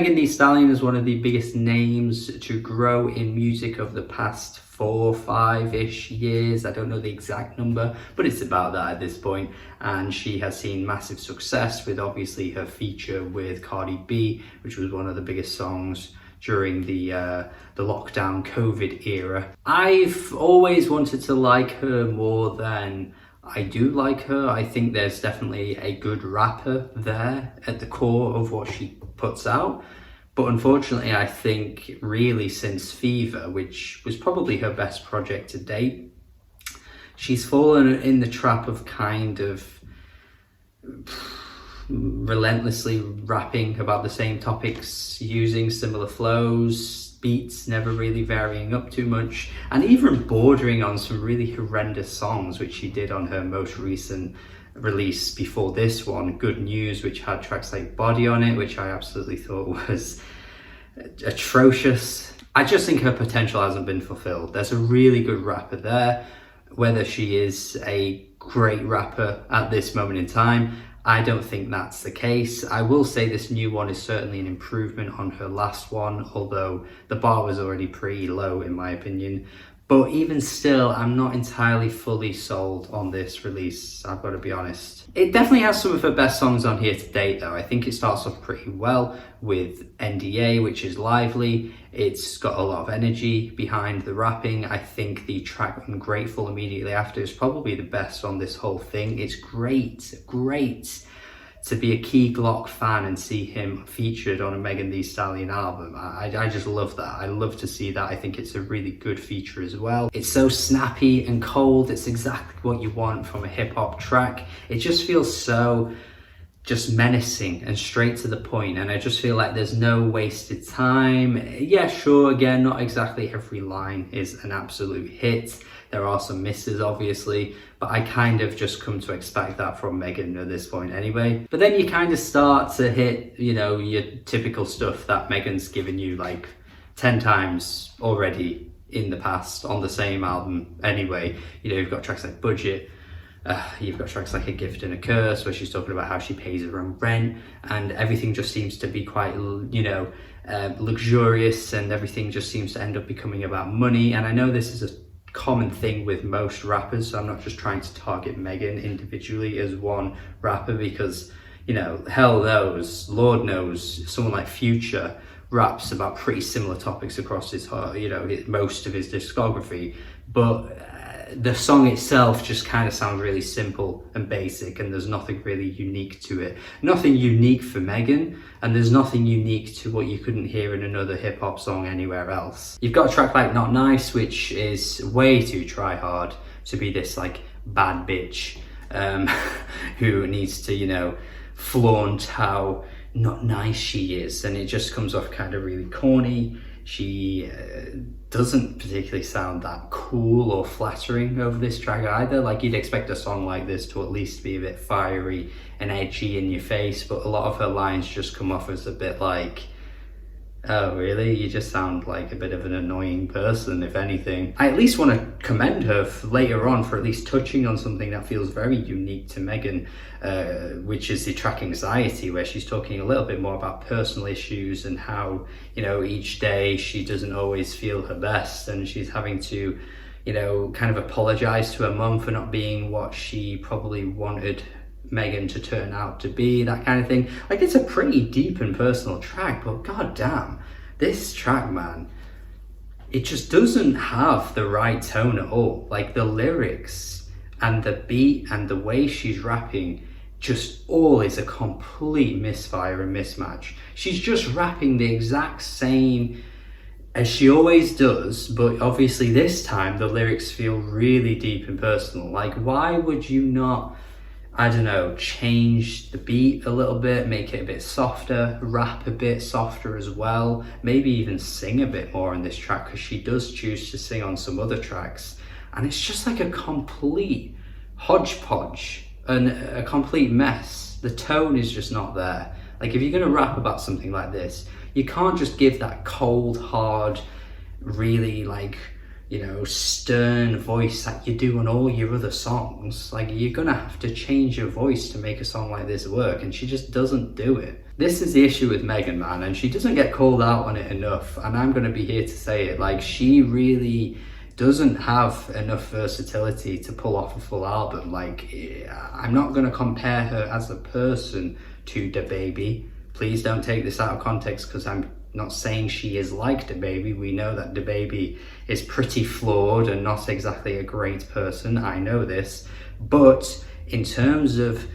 Megan Thee Stallion is one of the biggest names to grow in music of the past 4, 5-ish years. I don't know the exact number, but it's about that at this point. And she has seen massive success with obviously her feature with Cardi B, which was one of the biggest songs during the lockdown COVID era. I've always wanted to like her more than I do like her. I think there's definitely a good rapper there at the core of what she puts out. But unfortunately, I think really since Fever, which was probably her best project to date, she's fallen in the trap of kind of relentlessly rapping about the same topics, using similar flows, beats never really varying up too much, and even bordering on some really horrendous songs, which she did on her most recent release before this one, Good News, which had tracks like Body on it, which I absolutely thought was atrocious. I just think her potential hasn't been fulfilled. There's a really good rapper there. Whether she is a great rapper at this moment in time, I don't think that's the case. I will say this new one is certainly an improvement on her last one, although the bar was already pretty low in my opinion. But even still, I'm not entirely fully sold on this release, I've got to be honest. It definitely has some of her best songs on here to date though. I think it starts off pretty well with NDA, which is lively. It's got a lot of energy behind the rapping. I think the track Ungrateful immediately after is probably the best on this whole thing. It's great to be a Key Glock fan and see him featured on a Megan Thee Stallion album. I just love that. I love to see that. I think it's a really good feature as well. It's so snappy and cold. It's exactly what you want from a hip hop track. It just feels so just menacing and straight to the point, and I just feel like there's no wasted time. Yeah, sure, again, not exactly every line is an absolute hit. There are some misses, obviously, but I kind of just come to expect that from Megan at this point anyway. But then you kind of start to hit, you know, your typical stuff that Megan's given you like 10 times already in the past on the same album anyway. You know, you've got tracks like Budget, you've got tracks like A Gift and a Curse, where she's talking about how she pays her own rent, and everything just seems to be quite, you know, luxurious, and everything just seems to end up becoming about money. And I know this is a common thing with most rappers, so I'm not just trying to target Megan individually as one rapper, because, you know, hell knows, Lord knows, someone like Future raps about pretty similar topics across his, you know, most of his discography, but the song itself just kind of sounds really simple and basic, and there's nothing really unique to it. Nothing unique for Megan, and there's nothing unique to what you couldn't hear in another hip hop song anywhere else. You've got a track like Not Nice, which is way too try hard to be this like bad bitch who needs to, you know, flaunt how not nice she is, and it just comes off kind of really corny. She doesn't particularly sound that cool or flattering over this track either. Like, you'd expect a song like this to at least be a bit fiery and edgy in your face, but a lot of her lines just come off as a bit like, oh really? You just sound like a bit of an annoying person, if anything. I at least want to commend her later on for at least touching on something that feels very unique to Megan, which is the track Anxiety, where she's talking a little bit more about personal issues and how, you know, each day she doesn't always feel her best, and she's having to, you know, kind of apologize to her mum for not being what she probably wanted Megan to turn out to be, that kind of thing. Like, it's a pretty deep and personal track, but god damn, this track, man, it just doesn't have the right tone at all. Like, the lyrics and the beat and the way she's rapping, just all is a complete misfire and mismatch. She's just rapping the exact same as she always does, but obviously this time the lyrics feel really deep and personal. Like, why would you not, I don't know, change the beat a little bit, make it a bit softer, rap a bit softer as well, maybe even sing a bit more on this track, because she does choose to sing on some other tracks, and it's just like a complete hodgepodge and a complete mess. The tone is just not there. Like, if you're gonna rap about something like this, you can't just give that cold, hard, really like stern voice that you do on all your other songs. Like, you're gonna have to change your voice to make a song like this work, and she just doesn't do it. This is the issue with Megan, man, and she doesn't get called out on it enough, and I'm gonna be here to say it. Like, she really doesn't have enough versatility to pull off a full album. Like, I'm not gonna compare her as a person to DaBaby. Please don't take this out of context, because I'm not saying she is like DaBaby. We know that DaBaby is pretty flawed and not exactly a great person. I know this. But in terms of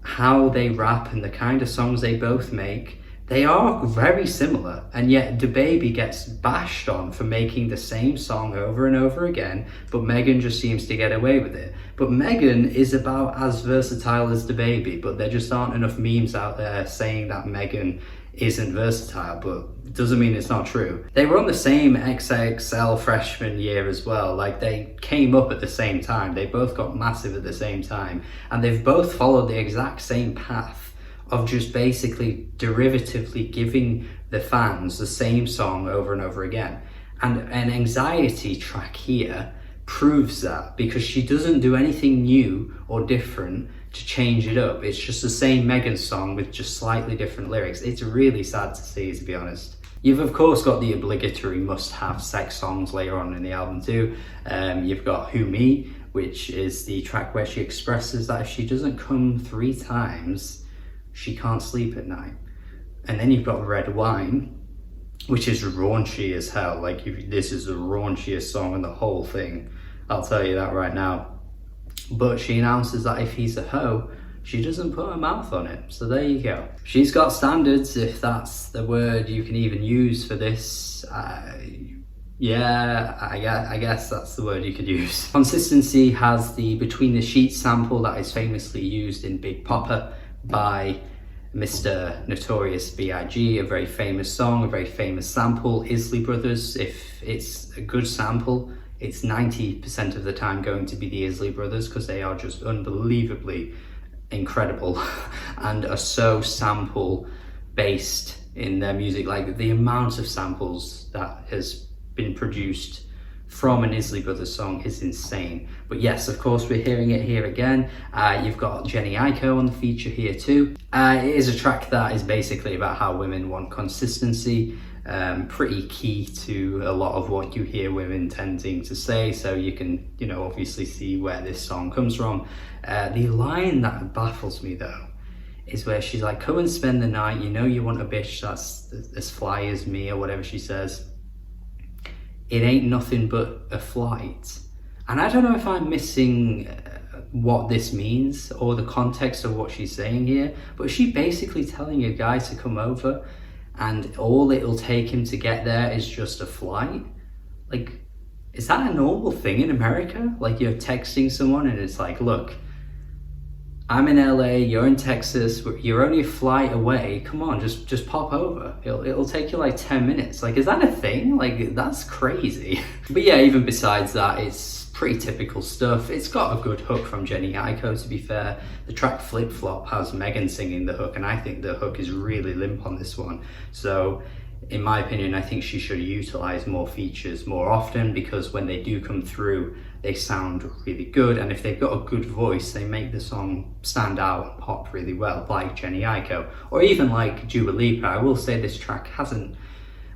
how they rap and the kind of songs they both make, they are very similar, and yet DaBaby gets bashed on for making the same song over and over again, but Megan just seems to get away with it. But Megan is about as versatile as DaBaby, but there just aren't enough memes out there saying that Megan isn't versatile, but it doesn't mean it's not true. They were on the same XXL freshman year as well. Like, they came up at the same time. They both got massive at the same time, and they've both followed the exact same path of just basically derivatively giving the fans the same song over and over again. And an Anxiety track here proves that, because she doesn't do anything new or different to change it up. It's just the same Megan song with just slightly different lyrics. It's really sad to see, to be honest. You've of course got the obligatory must-have sex songs later on in the album too. You've got Who Me, which is the track where she expresses that if she doesn't come 3 times, she can't sleep at night. And then you've got Red Wine, which is raunchy as hell. Like, this is the raunchiest song in the whole thing, I'll tell you that right now. But she announces that if he's a hoe, she doesn't put her mouth on it. So there you go. She's got standards, if that's the word you can even use for this. Yeah, I guess that's the word you could use. Consistency has the Between the Sheets sample that is famously used in Big Poppa by Mr. Notorious B.I.G., a very famous song, a very famous sample. Isley Brothers, if it's a good sample, it's 90% of the time going to be the Isley Brothers, because they are just unbelievably incredible and are so sample based in their music. Like, the amount of samples that has been produced from an Isley Brothers song is insane. But yes, of course, we're hearing it here again. You've got Jenny Aiko on the feature here too. It is a track that is basically about how women want consistency. Pretty key to a lot of what you hear women tending to say, so you can, obviously see where this song comes from. The line that baffles me though is where she's like, come and spend the night, you want a bitch that's as fly as me, or whatever she says. It ain't nothing but a flight. And I don't know if I'm missing what this means or the context of what she's saying here, but is she basically telling a guy to come over and all it'll take him to get there is just a flight? Like, is that a normal thing in America? Like, you're texting someone and it's like, look, I'm in LA, you're in Texas, you're only a flight away, come on, just pop over. It'll take you like 10 minutes. Like, is that a thing? Like, that's crazy. But yeah, even besides that, it's pretty typical stuff. It's got a good hook from Jenny Aiko, to be fair. The track Flip Flop has Megan singing the hook, and I think the hook is really limp on this one. So, in my opinion, I think she should utilize more features more often, because when they do come through, they sound really good, and if they've got a good voice, they make the song stand out and pop really well, like Jenny Aiko, or even like Dua Lipa. I will say this track hasn't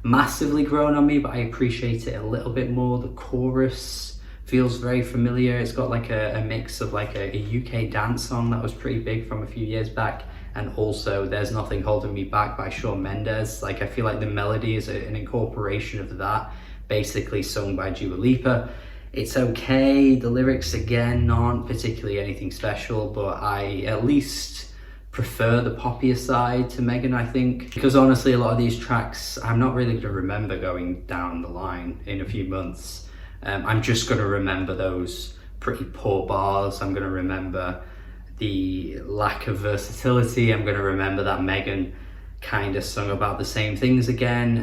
massively grown on me, but I appreciate it a little bit more. The chorus feels very familiar. It's got like a mix of like a UK dance song that was pretty big from a few years back, and also There's Nothing Holding Me Back by Shawn Mendes. Like, I feel like the melody is an incorporation of that, basically sung by Dua Lipa. It's okay. The lyrics, again, aren't particularly anything special, but I at least prefer the poppier side to Megan, I think. Because honestly, a lot of these tracks, I'm not really going to remember going down the line in a few months. I'm just going to remember those pretty poor bars. I'm going to remember the lack of versatility. I'm going to remember that Megan kind of sung about the same things again.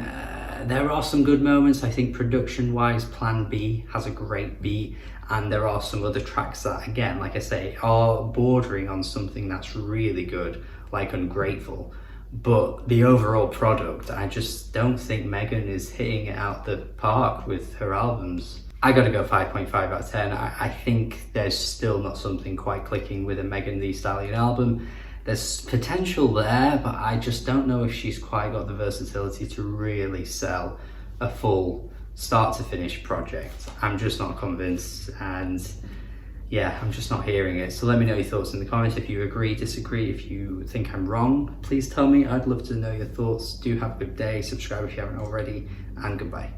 There are some good moments. I think production-wise, Plan B has a great beat, and there are some other tracks that, again, like I say, are bordering on something that's really good, like Ungrateful. But the overall product, I just don't think Megan is hitting it out the park with her albums. I gotta go 5.5 out of 10. I think there's still not something quite clicking with a Megan Thee Stallion album. There's potential there, but I just don't know if she's quite got the versatility to really sell a full start to finish project. I'm just not convinced, and yeah, I'm just not hearing it. So let me know your thoughts in the comments. If you agree, disagree, if you think I'm wrong, please tell me. I'd love to know your thoughts. Do have a good day. Subscribe if you haven't already, and goodbye.